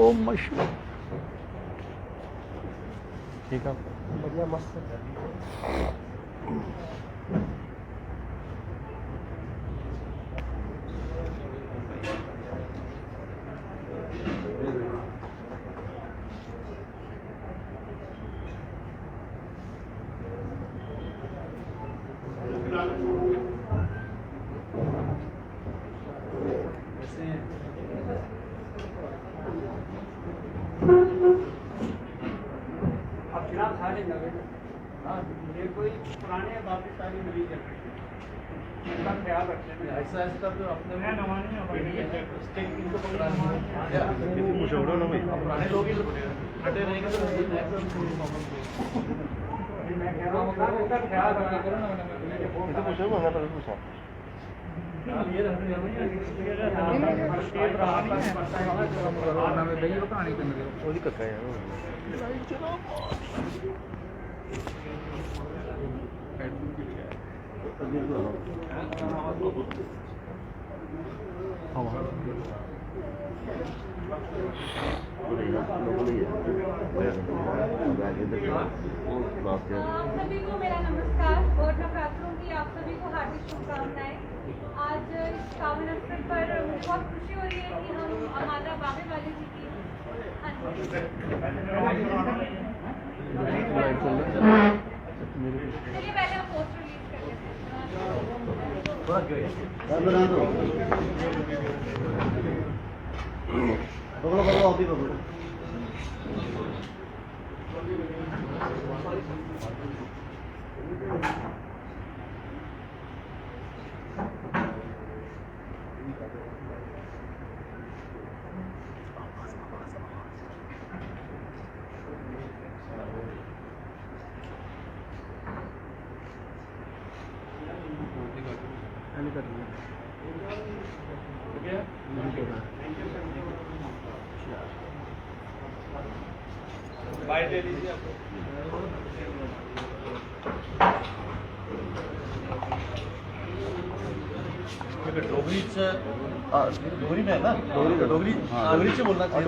ओम मशहूर ठीक है बढ़िया मस्त ये कोई पुराने बाकी सारी मरीज है इसका ख्याल रखने में ऐसा इसका तो अपने में इनको पुराने लोग ही हटे रहेंगे तो मैं कह रहा हूँ उसका ख्याल रखा करो ना कोरोना में दही कहानी कर रहे हो दिक्कत है सभी को मेरा नमस्कार और नवरात्रों की आप सभी को हार्दिक शुभकामनाएं। आज इस पावन अवसर पर मुझे बहुत खुशी हो रही है कि हम हमारा बाबे वाले जी की चलिए पहले हम पोस्ट रिलीज कर लेते हैं। बाय दे लीजिए डोगरी में है ना डोगरी से बोलना चाहिए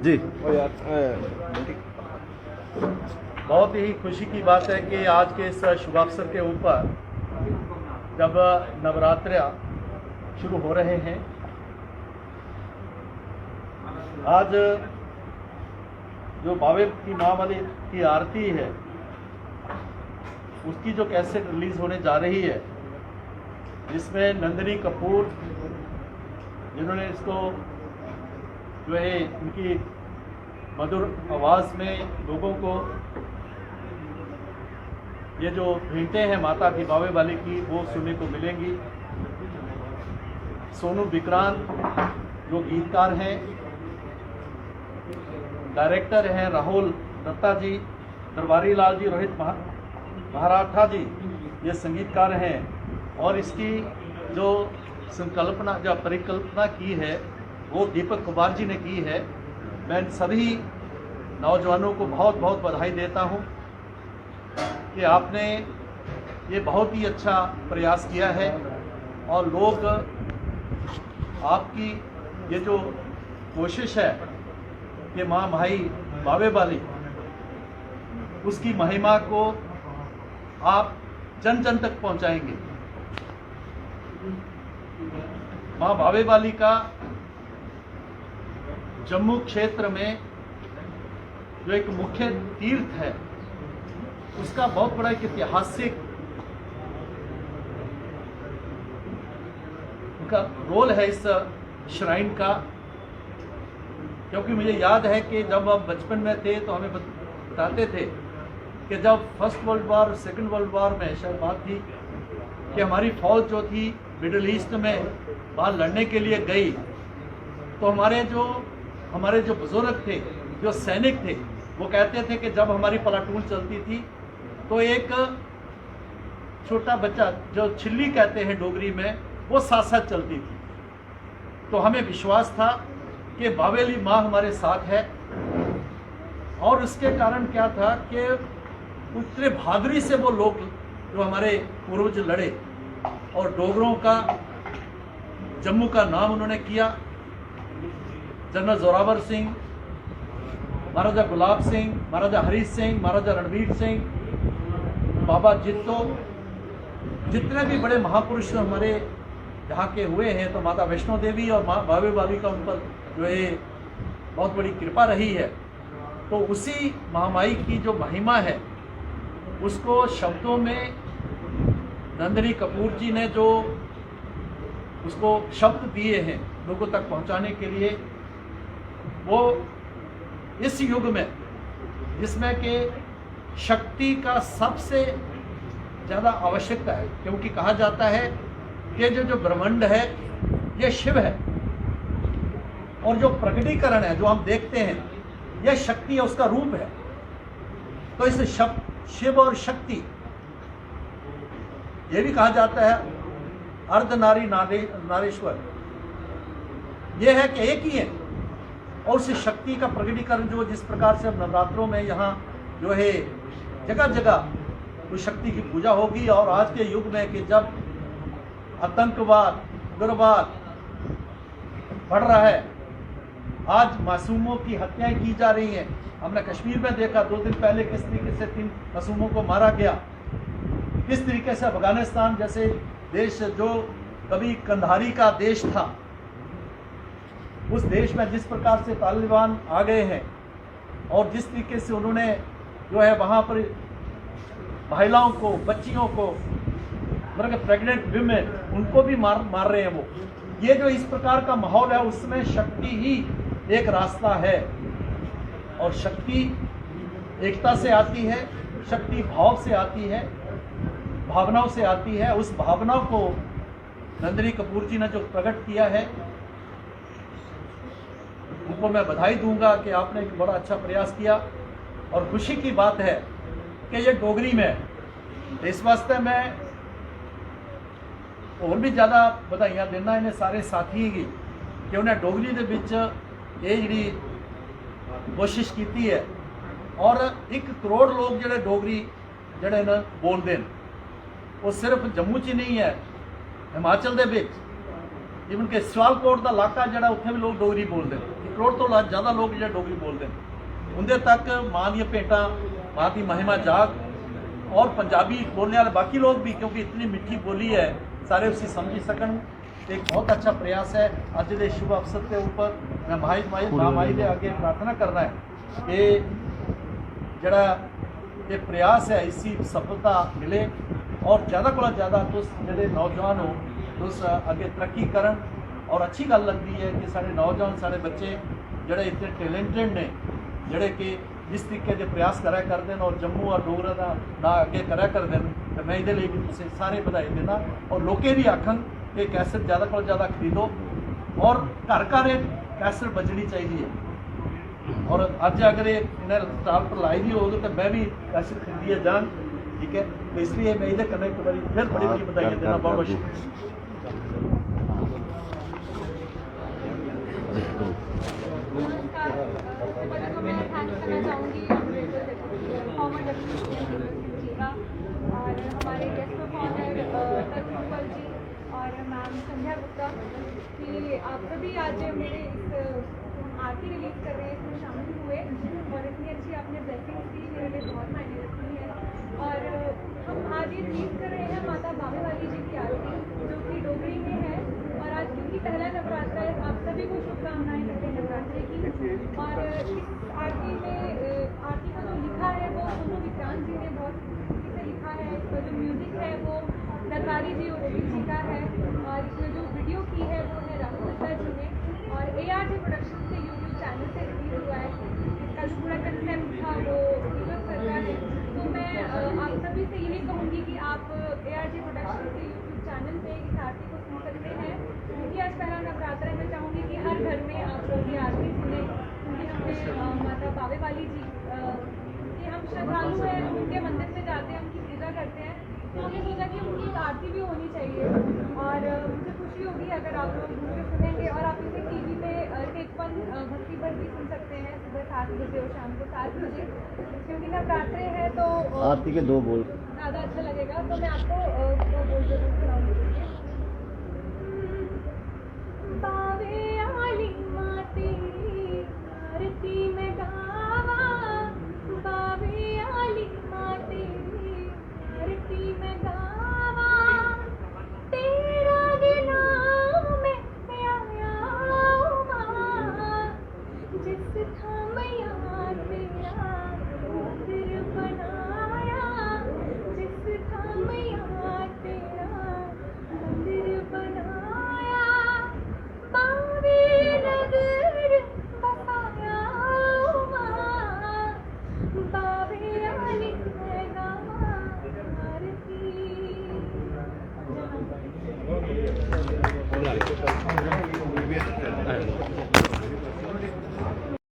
जी बहुत ही खुशी की बात है कि आज के इस शुभ अवसर के ऊपर जब नवरात्रि शुरू हो रहे हैं आज जो बावे की माँ वाली की आरती है उसकी जो कैसेट रिलीज होने जा रही है जिसमें नंदिनी कपूर जिन्होंने इसको जो है उनकी मधुर आवाज़ में लोगों को ये जो भेंटें हैं माता की बावे वाली की वो सुनने को मिलेंगी। सोनू विक्रांत जो गीतकार हैं, डायरेक्टर हैं राहुल दत्ता जी, दरबारी लाल जी, रोहित महाराठा जी ये संगीतकार हैं और इसकी जो संकल्पना जो परिकल्पना की है वो दीपक कुमार जी ने की है। मैं सभी नौजवानों को बहुत बहुत बधाई देता हूं कि आपने ये बहुत ही अच्छा प्रयास किया है और लोग आपकी ये जो कोशिश है कि माँ भाई बावे वाली उसकी महिमा को आप जन जन तक पहुंचाएंगे। माँ बावे वाली का जम्मू क्षेत्र में जो एक मुख्य तीर्थ है उसका बहुत बड़ा एक ऐतिहासिक उनका रोल है इस श्राइन का, क्योंकि मुझे याद है कि जब हम बचपन में थे तो हमें बताते थे कि जब first world war second world war में शायद बात थी कि हमारी फौज जो थी मिडिल ईस्ट में बाहर लड़ने के लिए गई तो हमारे जो बुजुर्ग थे जो सैनिक थे वो कहते थे कि जब हमारी प्लाटून चलती थी तो एक छोटा बच्चा जो छिल्ली कहते हैं डोगरी में वो साथ साथ चलती थी। तो हमें विश्वास था कि बावेली माँ हमारे साथ है और उसके कारण क्या था कि उतने बहादुरी से वो लोग जो हमारे पूर्वज लड़े और डोगरों का जम्मू का नाम उन्होंने किया। जनरल जोरावर सिंह, महाराजा गुलाब सिंह, महाराजा हरी सिंह, महाराजा रणवीर सिंह, बाबा जित्तो, जितने भी बड़े महापुरुष हमारे यहाँ के हुए हैं, तो माता वैष्णो देवी और माँ भावे वाली का उन पर जो है बहुत बड़ी कृपा रही है। तो उसी महामाई की जो महिमा है उसको शब्दों में नंदिनी कपूर जी ने जो उसको शब्द दिए हैं लोगों तक पहुंचाने के लिए, वो इस युग में जिसमें कि शक्ति का सबसे ज़्यादा आवश्यकता है, क्योंकि कहा जाता है कि जो ब्रह्मांड है ये शिव है और जो प्रकटीकरण है जो हम देखते हैं यह शक्ति है, उसका रूप है। तो इस शिव और शक्ति, ये भी कहा जाता है अर्धनारी नारेश्वर, यह है कि एक ही है। और उस शक्ति का प्रकटीकरण जो जिस प्रकार से अब नवरात्रों में यहाँ जो है जगह जगह उस शक्ति की पूजा होगी। और आज के युग में कि जब आतंकवाद, उग्रवाद बढ़ रहा है, आज मासूमों की हत्याएं की जा रही हैं। हमने कश्मीर में देखा 2 दिन पहले किस तरीके से 3 मासूमों को मारा गया, किस तरीके से अफगानिस्तान जैसे देश जो कभी कंधारी का देश था, उस देश में जिस प्रकार से तालिबान आ गए हैं और जिस तरीके से उन्होंने जो है वहाँ पर महिलाओं को, बच्चियों को, मतलब प्रेग्नेंट विमेन, उनको भी मार रहे हैं वो। ये जो इस प्रकार का माहौल है उसमें शक्ति ही एक रास्ता है। और शक्ति एकता से आती है, शक्ति भाव से आती है, भावनाओं से आती है। उस भावना को नंदिनी कपूर जी ने जो प्रकट किया है उनको मैं बधाई दूंगा कि आपने एक बड़ा अच्छा प्रयास किया। और खुशी की बात है कि ये डोगरी में है। इस वास्ते मैं और भी ज़्यादा बधाइयाँ देना इन्हें सारे साथियों की कि उन्हें डोगरी के विच ये जी कोशिश की है। और 1 करोड़ लोग जोड़े डोगरी जोड़े न बोलते हैं, वो सिर्फ जम्मू च नहीं है, हिमाचल के विच इवन कि सियालकोट का इलाका जोड़ा उत्थे भी लोग डोगरी बोलते हैं। 1 करोड़ तो ज़्यादा लोग जो डोगरी बोलते हैं। उनके तक माँ दी भेंटा, माँ की महिमा जाग और पंजाबी बोलने वाले बाकी लोग भी, क्योंकि इतनी मिठी बोली है, सारे उसे समझी सकन। एक बहुत अच्छा प्रयास है। अज के शुभ अवसर के ऊपर मैं माई के आगे प्रार्थना करना है कि जड़ा ये प्रयास है इसी सफलता मिले और ज़्यादा को ज़्यादा तुस जो नौजवान हो तुस अगे तरक्की करन। और अच्छी गल लगती है कि साढ़े नौजवान, साढ़े बच्चे जोड़े इतने टैलेंटेड ने, जोड़े कि जिस तरीके के प्रयास करा करते हैं और जम्मू और डोगरा का ना अगे करा करते हैं। तो मैं ये भी तुझे सारे बधाई देना और लोग भी आखन कि कैसेट ज़्यादा को ज़्यादा खरीदो और घर घर कैसेट बजनी चाहिए। और अज अगर इन्हें स्टाल पर लाई दी होगी तो मैं भी कैसेट खरीदिए जान, ठीक है। तो इसलिए मैं ये करना एक बार फिर बड़ी बड़ी बधाई देना। बहुत बहुत शुक्रिया। नमस्कार। सबसे पहले तो मैं थैंक करना चाहूँगी फॉर्मर डेप्यूटी जी का और हमारे guest of honour Tarun ji और मैम संध्या गुप्ता कि आप सभी आज मेरे इस आरती रिलीज कर रहे हैं, इसमें शामिल हुए और इतनी अच्छी आपने ब्लेसिंग्स दी, मेरे लिए बहुत मायने रखती है। और हम आज ये रिलीज कर रहे हैं माता बावे वाली जी की आरती जो कि डोगरी में है। और आज क्योंकि पहला नवरात्र है, आप सभी को शुभकामनाएं करते हैं नवरात्रे की। और इस आरती में आरती का जो लिखा है वो सोनू विक्रांत जी ने बहुत अच्छे से लिखा है। इसका जो म्यूजिक है वो दरबारी जी ओरवी जी का है और इसमें जो वीडियो की है वो है राहुल दत्ता जी ने। और ART प्रोडक्शन से यूट्यूब चैनल से रिलीज हुआ है। इसका जो पूरा कंसेप्ट था वो डिलीवर कर रहा है। तो मैं आप सभी से यही कहूँगी कि आप ART प्रोडक्शन के यूट्यूब चैनल पे इस आरती को सुन सकते हैं। क्योंकि आज पहला नवरात्र है, मैं चाहूँगी कि हर घर में आप लोग ये आरती सुने, क्योंकि हमने माता बावे वाली जी कि हम श्रद्धालु हैं, उनके मंदिर में जाते हैं, उनकी पूजा करते हैं, तो हमने सोचा कि उनकी एक आरती भी होनी चाहिए। और मुझे खुशी होगी अगर आप लोग मुझे सुनेंगे। और आप इसे TV पे टेकवन भक्ति पर भी सुन सकते हैं सुबह 7 बजे और शाम को 7 बजे, क्योंकि नवरात्रे है तो आरती के 2 बोल ज़्यादा अच्छा लगेगा। तो मैं आपको 2 बोल जरूर सुनाऊंगी। पावे